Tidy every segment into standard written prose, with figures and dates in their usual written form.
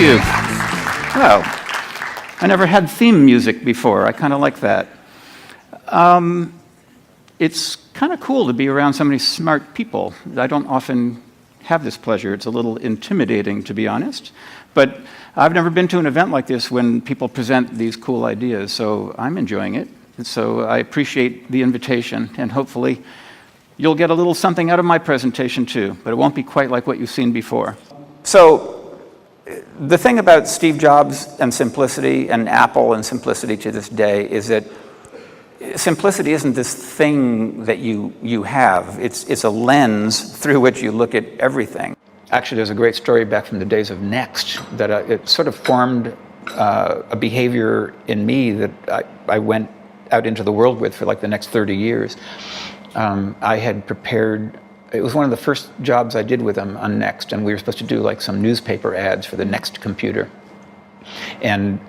you. Well, I never had theme music before. I kind of like that. It's kind of cool to be around so many smart people. I don't often have this pleasure. It's a little intimidating, to be honest. But I've never been to an event like this when people present these cool ideas, so I'm enjoying it. And so I appreciate the invitation, and hopefully you'll get a little something out of my presentation too, but it won't be quite like what you've seen before. So the thing about Steve Jobs and simplicity and Apple and simplicity to this day is that simplicity isn't this thing that you have. It's a lens through which you look at everything. Actually, there's a great story back from the days of Next that it sort of formed a behavior in me that I went out into the world with for like the next 30 years. I had prepared, it was one of the first jobs I did with them on Next, and we were supposed to do like some newspaper ads for the Next computer. And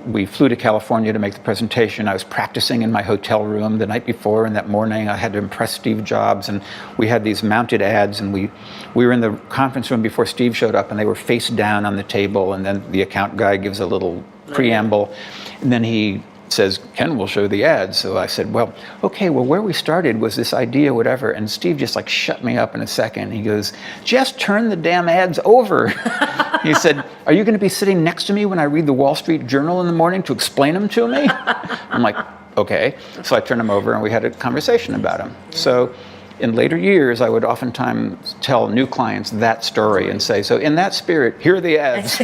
we flew to California to make the presentation. I was practicing in my hotel room the night before, and that morning I had to impress Steve Jobs, and we had these mounted ads, and we were in the conference room before Steve showed up, and they were face down on the table, and then the account guy gives a little preamble, and then he says, Ken will show the ads. So I said, well, okay, well, where we started was this idea, whatever. And Steve just like shut me up in a second. He goes, just turn the damn ads over. He said, are you going to be sitting next to me when I read the Wall Street Journal in the morning to explain them to me? I'm like, okay. So I turned them over and we had a conversation about them. So in later years, I would oftentimes tell new clients that story and say, so in that spirit, here are the ads.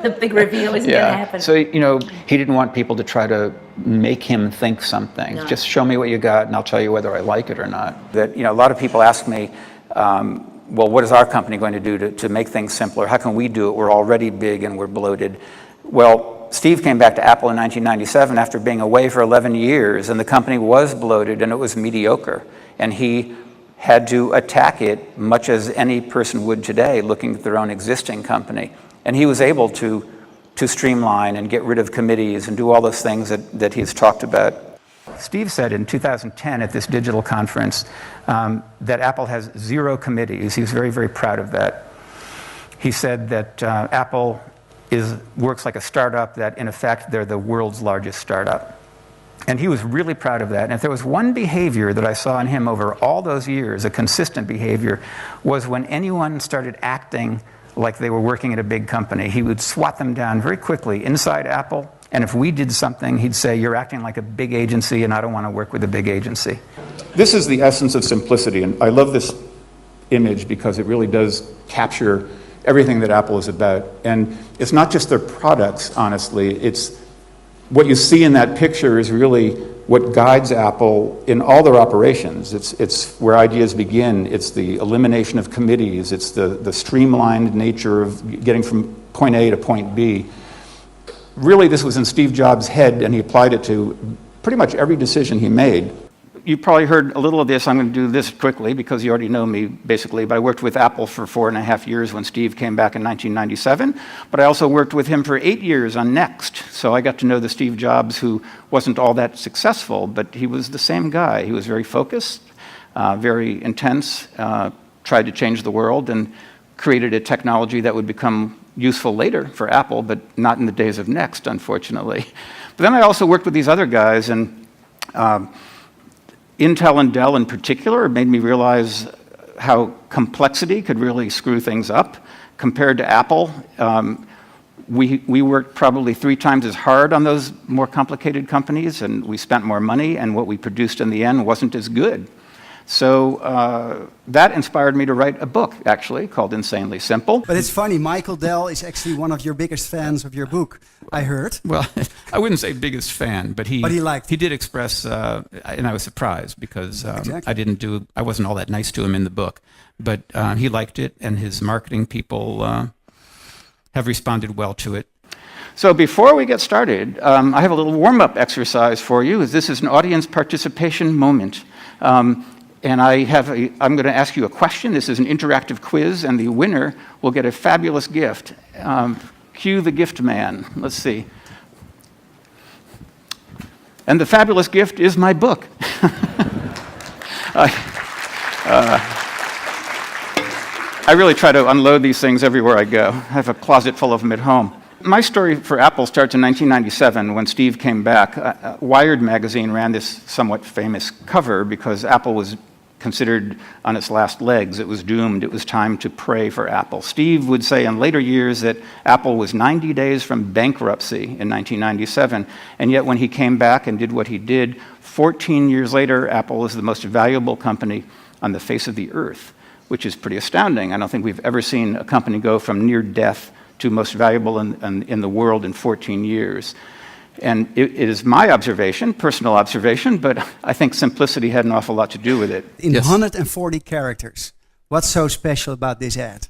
The big reveal is going to happen. So, you know, he didn't want people to try to make him think something. No. Just show me what you got and I'll tell you whether I like it or not. That, you know, a lot of people ask me, well, what is our company going to do to make things simpler? How can we do it? We're already big and we're bloated. Well, Steve came back to Apple in 1997 after being away for 11 years, and the company was bloated and it was mediocre. And he had to attack it much as any person would today looking at their own existing company. And he was able to streamline and get rid of committees and do all those things that he's talked about. Steve said in 2010 at this digital conference that Apple has 0 committees. He was very, very proud of that. He said that Apple works like a startup, that in effect they're the world's largest startup. And he was really proud of that. And if there was one behavior that I saw in him over all those years, a consistent behavior, was when anyone started acting like they were working at a big company, he would swat them down very quickly inside Apple. And if we did something, he'd say, you're acting like a big agency and I don't want to work with a big agency. This is the essence of simplicity. And I love this image because it really does capture everything that Apple is about. And it's not just their products, honestly. It's what you see in that picture is really what guides Apple in all their operations. It's where ideas begin. It's the elimination of committees. It's the streamlined nature of getting from point A to point B. Really, this was in Steve Jobs' head, and he applied it to pretty much every decision he made. You probably heard a little of this. I'm going to do this quickly because you already know me, basically. But I worked with Apple for 4.5 years when Steve came back in 1997. But I also worked with him for 8 years on Next. So I got to know the Steve Jobs who wasn't all that successful, but he was the same guy. He was very focused, very intense, tried to change the world, and created a technology that would become useful later for Apple, but not in the days of Next, unfortunately. But then I also worked with these other guys, and Intel and Dell in particular made me realize how complexity could really screw things up. Compared to Apple, we worked probably 3 times as hard on those more complicated companies, and we spent more money, and what we produced in the end wasn't as good. So that inspired me to write a book, actually, called Insanely Simple. But it's funny, Michael Dell is actually one of your biggest fans of your book, I heard. Well, I wouldn't say biggest fan, but he liked it. He did express, and I was surprised because Exactly. I wasn't all that nice to him in the book, but he liked it, and his marketing people have responded well to it. So before we get started, I have a little warm-up exercise for you. This is an audience participation moment. And I'm going to ask you a question. This is an interactive quiz, and the winner will get a fabulous gift. Cue the gift man. Let's see. And the fabulous gift is my book. I I really try to unload these things everywhere I go. I have a closet full of them at home. My story for Apple starts in 1997 when Steve came back. Wired magazine ran this somewhat famous cover because Apple was considered on its last legs. It was doomed. It was time to pray for Apple. Steve would say in later years that Apple was 90 days from bankruptcy in 1997, and yet when he came back and did what he did, 14 years later, Apple is the most valuable company on the face of the earth, which is pretty astounding. I don't think we've ever seen a company go from near death to most valuable in the world in 14 years. And it is my observation, personal observation, but I think simplicity had an awful lot to do with it. In 140 characters, what's so special about this ad?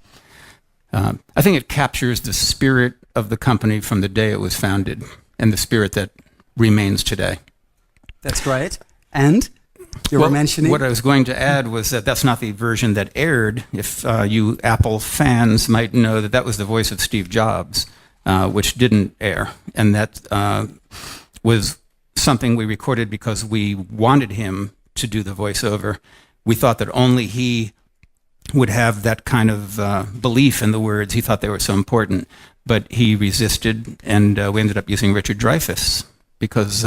I think it captures the spirit of the company from the day it was founded and the spirit that remains today. That's great. And you were mentioning? What I was going to add was that that's not the version that aired. If you Apple fans might know that that was the voice of Steve Jobs, which didn't air. And that was something we recorded because we wanted him to do the voiceover. We thought that only he would have that kind of belief in the words. He thought they were so important. But he resisted, and we ended up using Richard Dreyfuss because...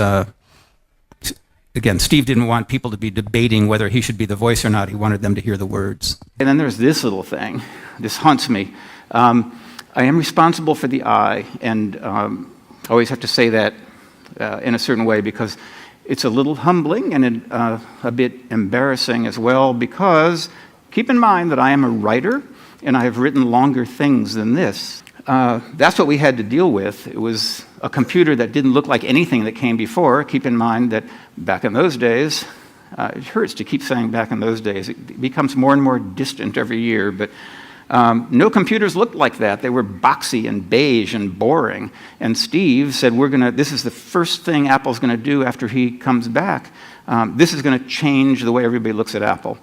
Again, Steve didn't want people to be debating whether he should be the voice or not. He wanted them to hear the words. And then there's this little thing. This haunts me. I am responsible for the I, and I always have to say that in a certain way because it's a little humbling and a bit embarrassing as well because keep in mind that I am a writer and I have written longer things than this. That's what we had to deal with. It was a computer that didn't look like anything that came before. Keep in mind that back in those days, it hurts to keep saying back in those days. It becomes more and more distant every year, but no computers looked like that. They were boxy and beige and boring. And Steve said, this is the first thing Apple's going to do after he comes back. This is going to change the way everybody looks at Apple.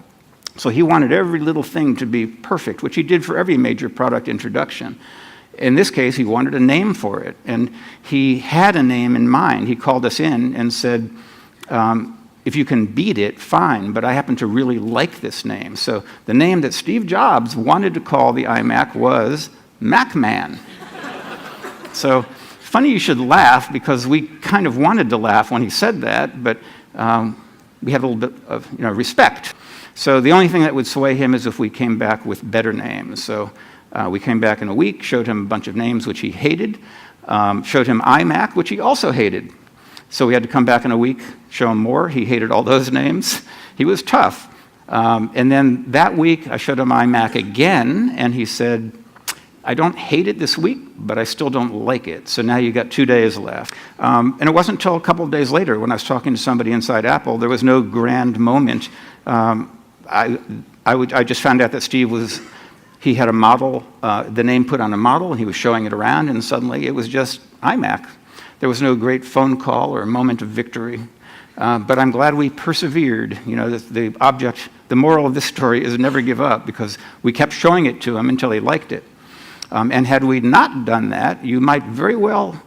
So he wanted every little thing to be perfect, which he did for every major product introduction. In this case, he wanted a name for it, and he had a name in mind. He called us in and said, if you can beat it, fine, but I happen to really like this name. So the name that Steve Jobs wanted to call the iMac was Macman. So funny you should laugh, because we kind of wanted to laugh when he said that, but we had a little bit of respect. So the only thing that would sway him is if we came back with better names. So we came back in a week, showed him a bunch of names which he hated, showed him iMac, which he also hated. So we had to come back in a week, show him more. He hated all those names. He was tough. And then that week, I showed him iMac again, and he said, I don't hate it this week, but I still don't like it. So now you got 2 days left. And it wasn't until a couple of days later when I was talking to somebody inside Apple, there was no grand moment. I just found out that Steve he had a model, the name put on a model, and he was showing it around, and suddenly it was just iMac. There was no great phone call or moment of victory. But I'm glad we persevered. The moral of this story is never give up, because we kept showing it to him until he liked it. And had we not done that, you might very well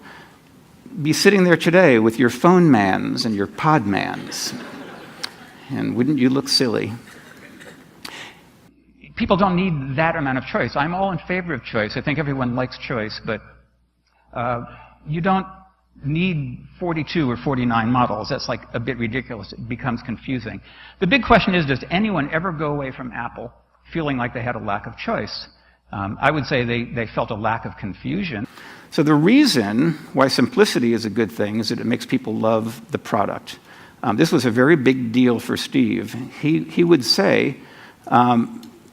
be sitting there today with your phone mans and your pod mans. And wouldn't you look silly? People don't need that amount of choice. I'm all in favor of choice. I think everyone likes choice, but you don't need 42 or 49 models. That's like a bit ridiculous. It becomes confusing. The big question is, does anyone ever go away from Apple feeling like they had a lack of choice? I would say they felt a lack of confusion. So the reason why simplicity is a good thing is that it makes people love the product. This was a very big deal for Steve. He would say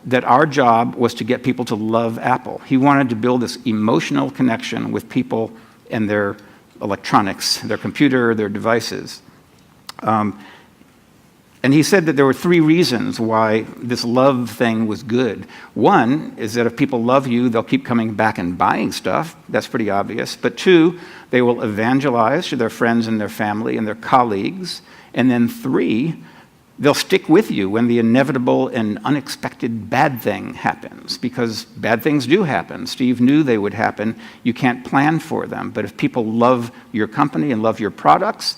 that our job was to get people to love Apple. He wanted to build this emotional connection with people and their electronics, their computer, their devices. And he said that there were 3 reasons why this love thing was good. One is that if people love you, they'll keep coming back and buying stuff. That's pretty obvious. But 2, they will evangelize to their friends and their family and their colleagues. And then 3, they'll stick with you when the inevitable and unexpected bad thing happens, because bad things do happen. Steve knew they would happen. You can't plan for them. But if people love your company and love your products,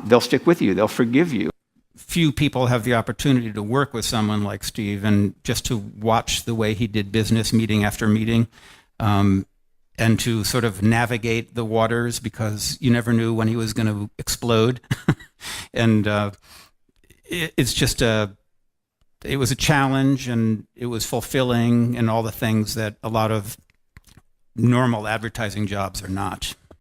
they'll stick with you. They'll forgive you. few people have the opportunity to work with someone like Steve, and just to watch the way he did business meeting after meeting, and to sort of navigate the waters, because you never knew when he was going to explode. And it's just it was a challenge, and it was fulfilling, and all the things that a lot of normal advertising jobs are not.